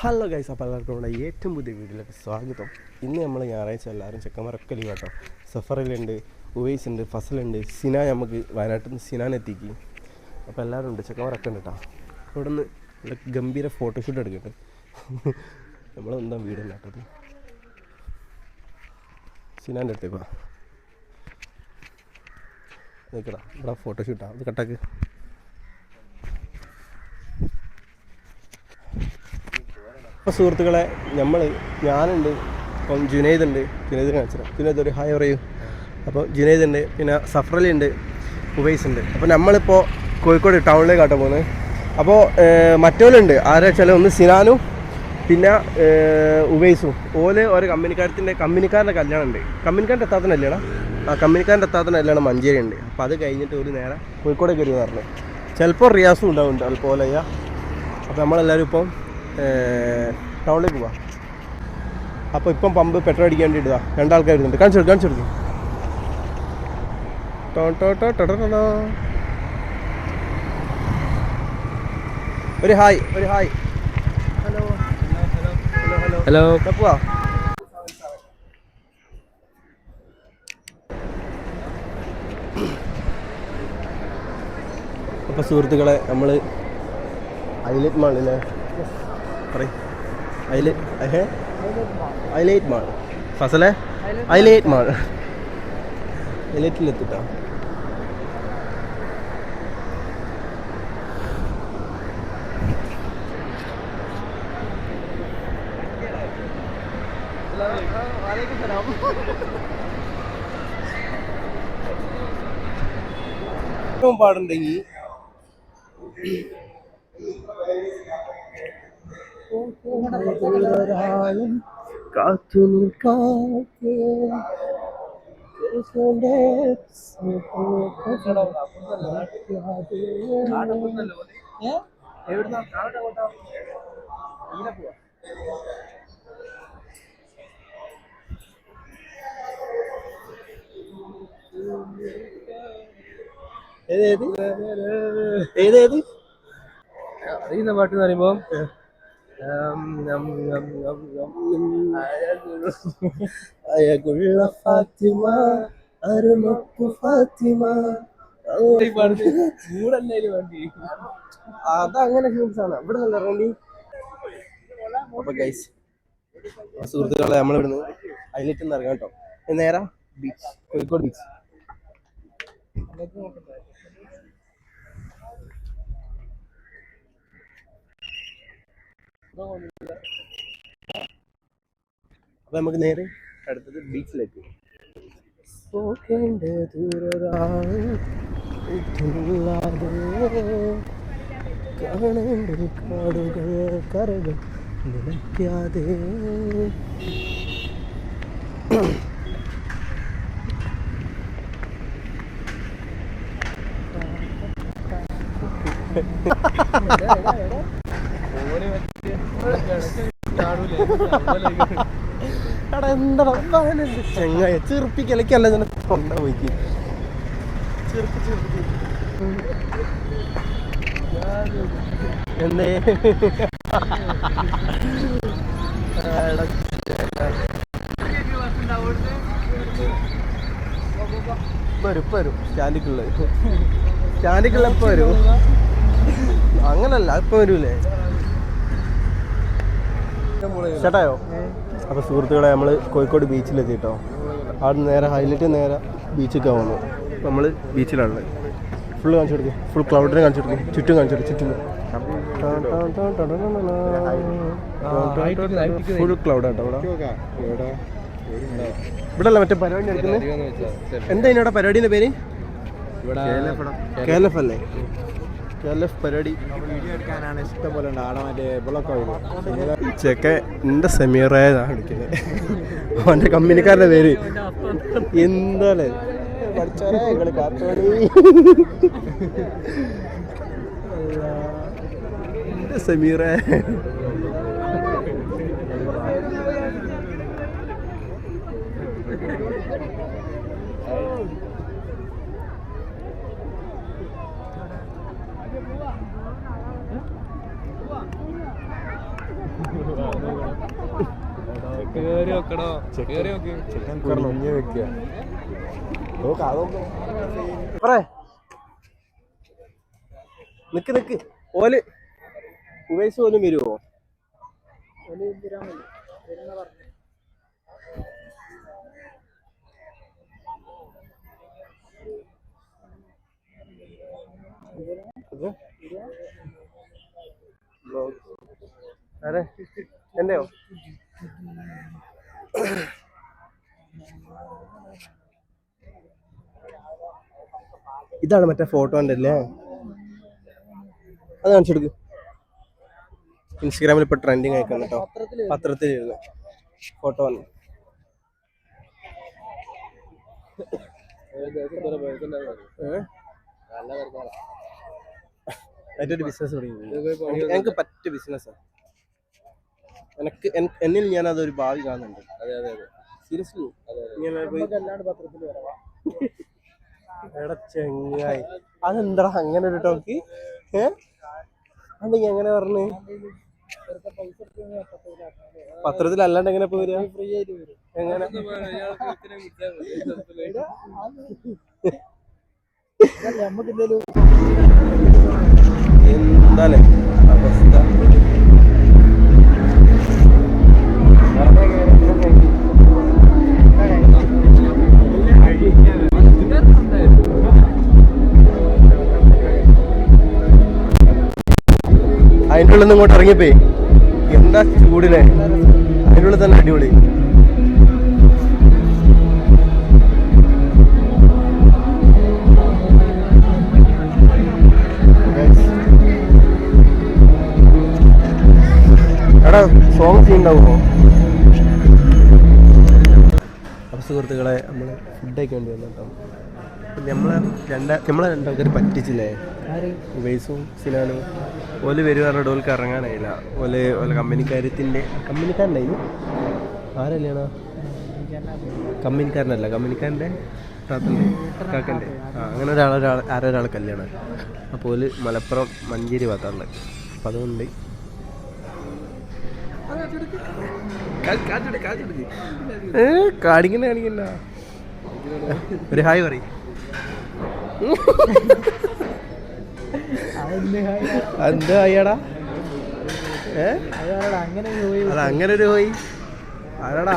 Hello guys, അപ്പോൾ എല്ലാവർക്കും നമ്മുടെ ഏറ്റവും പുതിയ വീഡിയോയിലേക്ക് സ്വാഗതം. ഇന്ന് നമ്മൾ ഞായറാഴ്ച എല്ലാവരും ചെക്കന്മാരൊക്കെ ലീവ് കേട്ടോ. സഫറിലുണ്ട്, ഉവൈസ് ഉണ്ട്, ഫസലുണ്ട്, സിനാൻ. നമുക്ക് വയനാട്ടിൽ നിന്ന് സിനാൻ എത്തിക്കും. അപ്പോൾ എല്ലാവരും ഉണ്ട്, ചെക്കന്മാരൊക്കെ ഉണ്ട് കേട്ടോ. ഇവിടെ നിന്ന് ഇവിടെ ഗംഭീര ഫോട്ടോഷൂട്ട് എടുക്കട്ടെ. നമ്മളെന്താ വീഡിയോ കേട്ടത്. സിനാൻ്റെ അടുത്തേക്ക് വാ, നിൽക്കടാ. ഇവിടെ ഫോട്ടോഷൂട്ടാണ്, അത് കട്ടാക്ക്. അപ്പോൾ സുഹൃത്തുക്കളെ, ഞാനുണ്ട്, ഇപ്പം ജുനൈദ് ഉണ്ട്. ജുനൈദ് കാണിച്ചിട്ട് ജുനൈദ് ഒരു ഹായ് പറയൂ. അപ്പോൾ ജുനൈദ് ഉണ്ട്, പിന്നെ സഫറലുണ്ട്, ഉവൈസ് ഉണ്ട്. അപ്പോൾ നമ്മളിപ്പോൾ കോഴിക്കോട് ടൗണിലേക്കാട്ടോ പോകുന്നത്. അപ്പോൾ മറ്റോലുണ്ട്, ആരാ വെച്ചാൽ ഒന്ന് സിനാനും പിന്നെ ഉവൈസും. ഓല് ഒരു കമ്പനിക്കാരൻ്റെ കല്യാണം ഉണ്ട്. കമ്പനിക്കാരൻ്റെ എത്താത്തന്നെ അല്ലേടാ, കമ്പനിക്കാരൻ്റെ എത്താത്തന്നെ കല്യാണം മഞ്ചേരി ഉണ്ട്. അപ്പോൾ അത് കഴിഞ്ഞിട്ട് ഒരു നേരെ കോഴിക്കോടേക്ക് വരുമെന്ന് പറഞ്ഞു. ചിലപ്പോൾ റിയാസും ഉണ്ടാവുന്നുണ്ട് അതുപോലെ. അപ്പോൾ നമ്മളെല്ലാവരും ഇപ്പം ടൗണിലേക്ക് പോവാം. അപ്പോൾ ഇപ്പം പമ്പ് പെട്രോൾ അടിക്കാൻ വേണ്ടി ഇടുക. രണ്ടാൾക്കാർ വരുന്നുണ്ട്. കാണിച്ചു കൊടുക്കും. ഒരു ഹായ്. ഹലോ ഹലോ ഹലോ പോവാ. അപ്പോൾ സുഹൃത്തുക്കളെ, നമ്മൾ ഹൈലൈറ്റ് മാളില്ലേ പറയും, ഹൈലൈറ്റ് മാൾ ഫസലെ, ഹൈലൈറ്റ് മാൾ ഹൈലൈറ്റിലെത്തിട്ടാ. പാടുണ്ടെങ്കിൽ കാത്തു നിൽക്കാതെ ഏതേത് അറിയുന്ന പാട്ട് എന്ന് പറയുമ്പോൾ ഫാത്തിമ അതങ്ങനെ ഫീൽസ് ആണ് ഇവിടെ നല്ല റേണ്ടി. അപ്പൊ ഗൈസ്, സുഹൃത്തുക്കളെ, നമ്മളിവിടുന്ന് ഹൈലൈറ്റ് നിന്ന് ഇറങ്ങാം കേട്ടോ. നേരെ ബീച്ച്, കോഴിക്കോട് ബീച്ച്. അപ്പൊ നമുക്ക് നേരെ അടുത്തത് ബീച്ചിലേക്ക്. കാണേണ്ട കാടുകൾ കരകൾ നിലയ്ക്കാതെ. ചെങ്ങായ ചെറുപ്പിക്കലക്കല്ല ഞാൻ തൊണ്ട പോയിക്ക് ചെറുപ്പി എന്തേ വരും സ്റ്റാൻഡിക്കുള്ള ഇപ്പൊ വരും. അങ്ങനല്ല, ഇപ്പൊ വരൂലേ ചേട്ടായോ. അപ്പോൾ സുഹൃത്തുക്കളെ, നമ്മൾ കോഴിക്കോട് ബീച്ചിലെത്തി കേട്ടോ. അവിടെ നേരെ ഹൈലൈറ്റ് നേരെ ബീച്ചൊക്കെ പോകുന്നു. നമ്മൾ ബീച്ചിലാണ്. ഫുള്ള് കാണിച്ചു കൊടുക്കും, ഫുൾ ക്ലൗഡിനെ കാണിച്ചു കൊടുക്കും, ചുറ്റും കാണിച്ചു കൊടുക്കും. ചുറ്റും ഫുൾ ക്ലൗഡാട്ടോ ഇവിടെ. ഇവിടെ അല്ല, മറ്റേ പരിപാടി നടക്കുന്നത്. എന്താ ഇതിനോടെ പരിപാടിൻ്റെ പേര്? KLF അല്ലേ? KLF പരിപാടി വീഡിയോ എടുക്കാനാണ് ഇഷ്ടം പോലെ ഉണ്ട്. ആടെ മറ്റേ ബ്ലോക്ക് ചെക്ക എൻ്റെ സെമീറായതാണ് വിളിക്കുന്നത്. അവൻ്റെ കമ്പനിക്കാരുടെ പേര് എന്താണ് പഠിച്ചാലേ ഞങ്ങൾ കാത്തോടി. എൻ്റെ സെമീറ നിക്ക് നിക്ക് ഓല് ഉവൈസ് പോലും വരുമോ? അതെ എന്റെയോ? ഇതാണ് മറ്റേ ഫോട്ടോ ഉണ്ടല്ലേ, അത് കാണിച്ചെടുക്ക്. ഇൻസ്റ്റഗ്രാമിൽ ഇപ്പൊ ട്രെൻഡിങ് ആയിക്കാണ് കേട്ടോ, പത്രത്തിൽ ഫോട്ടോ വന്നു. മറ്റൊരു ബിസിനസ് തുടങ്ങി, എനിക്ക് പറ്റിയ ബിസിനസ്സാണ്. എന്നിൽ ഞാൻ അതൊരു ഭാവി കാണുന്നുണ്ട്. സീരിയസ്ലി എടാ ചെങ്ങായി, അതെന്താ അങ്ങനെ ഒരു ടോക്ക്? അതെങ്കിൽ എങ്ങനെ പറഞ്ഞു? പത്രത്തിൽ അല്ലാണ്ട് എങ്ങനെ പോയി എങ്ങനെ? എന്താലേ അവസ്ഥ? അതിൻ്റെ ഉള്ളിൽ നിന്ന് ഇങ്ങോട്ട് ഇറങ്ങിപ്പോയി എന്താ ചൂടിനെ, അതിൻ്റെ ഉള്ളിൽ തന്നെ അടിപൊളി. എടാ സോങ് സീൻ ഉണ്ടാവുമോ? അപ്പോൾ സുഹൃത്തുക്കളെ, നമ്മൾ ഫുഡൊക്കെ വേണ്ടി വന്നു കേട്ടോ. നമ്മളെ രണ്ടാൾക്കാർ പറ്റിച്ചില്ലേ, ഉവൈസും സിനാനും. ഓല് വരും പറഞ്ഞിട്ട് ഓൽക്ക് ഇറങ്ങാനായില്ല. ഓലെ കമ്പനിക്കാരനായിരുന്നു. ആരല്ലേണോ? കമ്പനിക്കാരനല്ല, കമ്പനിക്കാരൻ്റെ കാക്കൻ്റെ അങ്ങനെ ആരൊരാൾ കല്യാണം. അപ്പോൾ ഓല് മലപ്പുറം മഞ്ചേരി ഭാഗത്താണുള്ളത്. അപ്പം അതുകൊണ്ട് കാണിക്കണ്ട ഒരു ഹായ് പറയും. എന്താ അയ്യടാ? അത് അങ്ങനെ ഒരു പോയി ആരാടാ?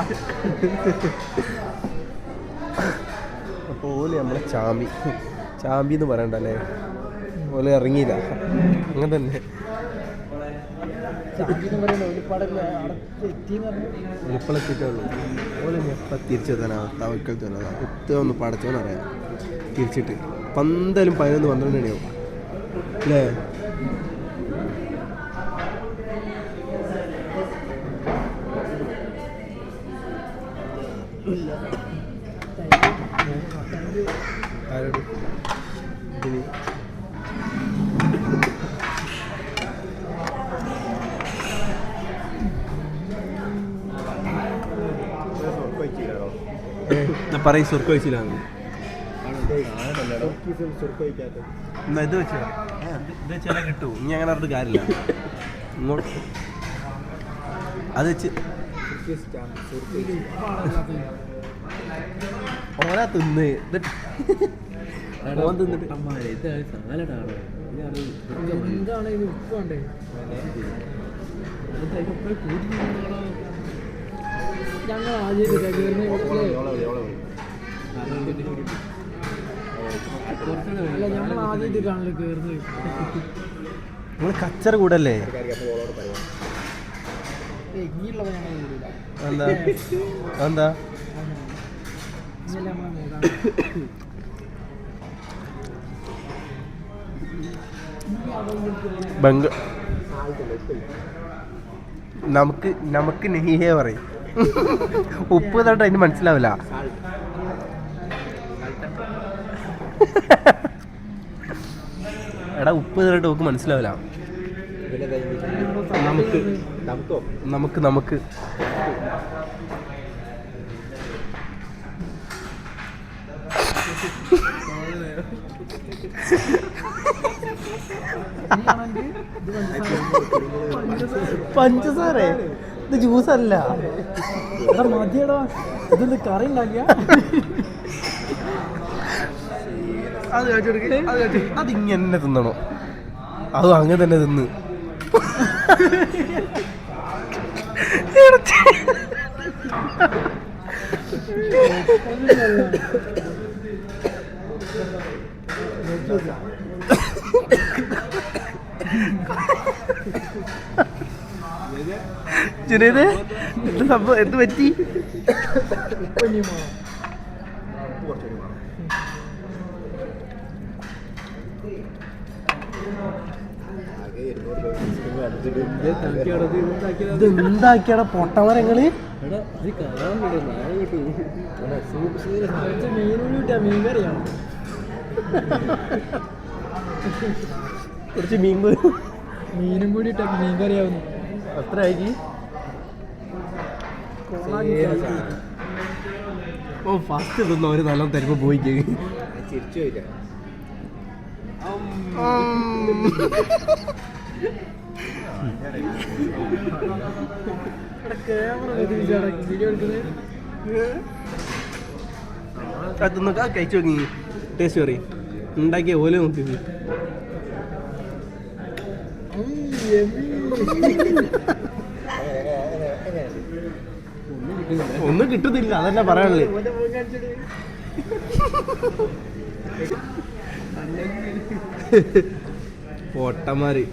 അപ്പോൾ ഓല് നമ്മളെ ചാമ്പി എന്ന് പറയണ്ടല്ലേ, ഓല് ഇറങ്ങിയില്ല. അങ്ങനെ തന്നെ എളുപ്പത്തിട്ടുള്ളൂ. ഓല് എപ്പം തിരിച്ചെത്താനാ തവക്കൽ തന്നെ ഒന്ന് പടച്ചോന്നറിയാം. തിരിച്ചിട്ട് എന്തായാലും 11-12 മണിയാവും അല്ലേ? ആരോട് പറയും സുർക്ക വെച്ചില്ലാന്ന് ഇത് വെച്ചാൽ കിട്ടൂ. ഇനി അങ്ങനെ പറഞ്ഞിട്ട് കാര്യമില്ല. ഇങ്ങോട്ട് അത് വെച്ച് ഓനാ തിന്ന് ഓൻ തിന്നിട്ട് ഞങ്ങൾ ആദ്യം ഞങ്ങൾ ആദ്യമായിട്ടാണല്ലോ കയറുന്നത്. നിങ്ങൾ കച്ചറ കൂടല്ലേ? ഇനിയുള്ളവ ഞങ്ങൾ കൂടില്ല. എന്താ നമുക്ക് നെയ്യേ പറയും. ഉപ്പ് തൊട്ട് അതിന് മനസ്സിലാവില്ല. എടാ ഉപ്പ് തൊട്ട് നമുക്ക് മനസ്സിലാവില്ല. നമുക്ക് പഞ്ചസാര ഇത് ജ്യൂസല്ല. മതിയടാ, ഇതെന്ത് കറി ഉണ്ടാക്കിയ? അതിങ്ങനെ തിന്നണോ? അതും അങ്ങനെ തന്നെ തിന്ന്. ജുനൈദേ, എന്ത് സംഭവം, എന്ത് പറ്റി? ഇതെന്താക്കിയാടാ പൊട്ടമരങ്ങള്? മീൻകറിയാണ്. കുറച്ച് മീൻ മീനും കൂടി ഇട്ട മീൻകറിയാവുന്നു. അത്ര ആയി. ഓ ഫസ്റ്റ് തിന്ന ഒരു നല്ല തരുമ്പോ പോയിക്കേ. വീഡിയോ എടുക്കുന്നത് അതൊന്നൊക്കെ കഴിച്ചു നോക്കി. ടേസ്റ്റ് കറി ഉണ്ടാക്കിയ ഓല നോക്കി. ഒന്നും കിട്ടുന്നില്ല, അതന്നെ പറയാനുള്ളേ. പൊട്ടന്മാര്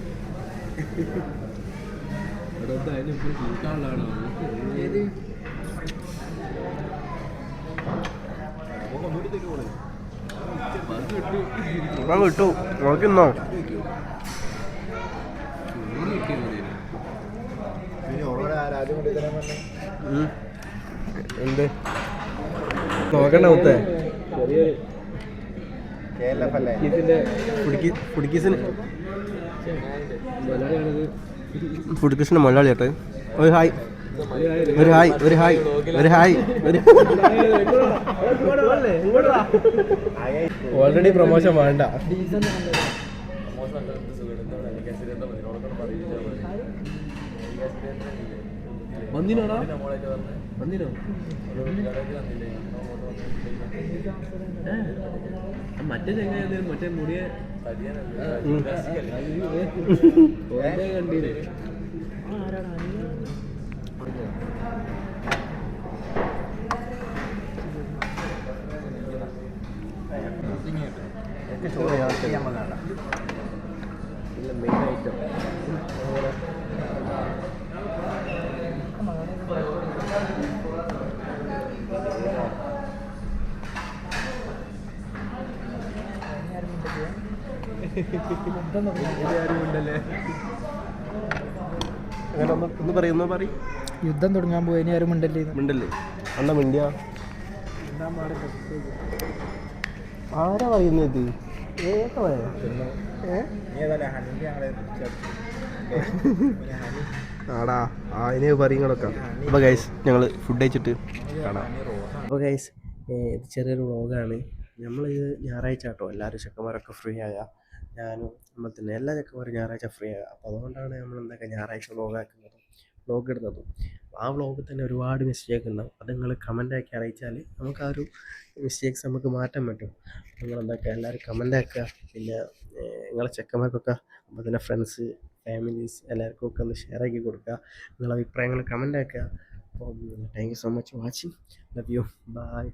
കിട്ടു നോക്കുന്നോ? എന്ത് നോക്കണ്ട മുത്തേ? ഫുഡ് കിസിന് മലയാളി ആട്ടെ. ഒരു ഹായ്, ഒരു ഹായ്, ഒരു ഹായ്, ഒരു ഹായ്. ഓൾറെഡി പ്രൊമോഷൻ വേണ്ട. വന്നിനോടാ, വന്നിനോ? മറ്റേ ചെങ്ങ മറ്റേ മുടിയെ കണ്ടില്ലേ? മെയിൻ ഐറ്റം യുദ്ധം തുടങ്ങാൻ പോയി, ഇനി ആരും മിണ്ടല്ലേ? മിണ്ടല്ലേ? എന്നാ മിണ്ടിയ ആരാ പറയുന്നത്? ആടാ അതിന് പറയുങ്ങളൊക്കെ. അപ്പോൾ ഗൈസ് ഞങ്ങൾ ഫുഡ് കഴിച്ചിട്ട് കാണാം. അപ്പോൾ ഗൈസ് ഇത് ചെറിയൊരു വ്ളോഗാണ്. നമ്മളിത് ഞായറാഴ്ച കേട്ടോ, എല്ലാവരും ചെക്കന്മാരൊക്കെ ഫ്രീ ആകുക. ഞാനും നമ്മൾ തന്നെ എല്ലാ ചെക്കന്മാരും ഞായറാഴ്ച ഫ്രീ ആകുക. അപ്പോൾ അതുകൊണ്ടാണ് നമ്മൾ എന്തൊക്കെ ഞായറാഴ്ച വ്ളോഗ് ഇടുന്നതും. ആ വ്ളോഗിൽ തന്നെ ഒരുപാട് മിസ്റ്റേക്ക് ഉണ്ടാവും. അത് നിങ്ങൾ കമൻ്റാക്കി അറിയിച്ചാൽ നമുക്ക് ആ ഒരു മിസ്റ്റേക്സ് നമുക്ക് മാറ്റാൻ പറ്റും. നിങ്ങളെന്തൊക്കെ എല്ലാവരും കമൻ്റാക്കുക. പിന്നെ നിങ്ങളെ ചെക്കന്മാർക്കൊക്കെ അപ്പോൾ തന്നെ ഫ്രണ്ട്സ്, ഫാമിലീസ് എല്ലാവർക്കും ഒക്കെ ഒന്ന് ഷെയർ ആക്കി കൊടുക്കുക. നിങ്ങളെ അഭിപ്രായങ്ങൾ കമൻ്റാക്കുക. അപ്പോൾ thank you so much watching. Love you. By.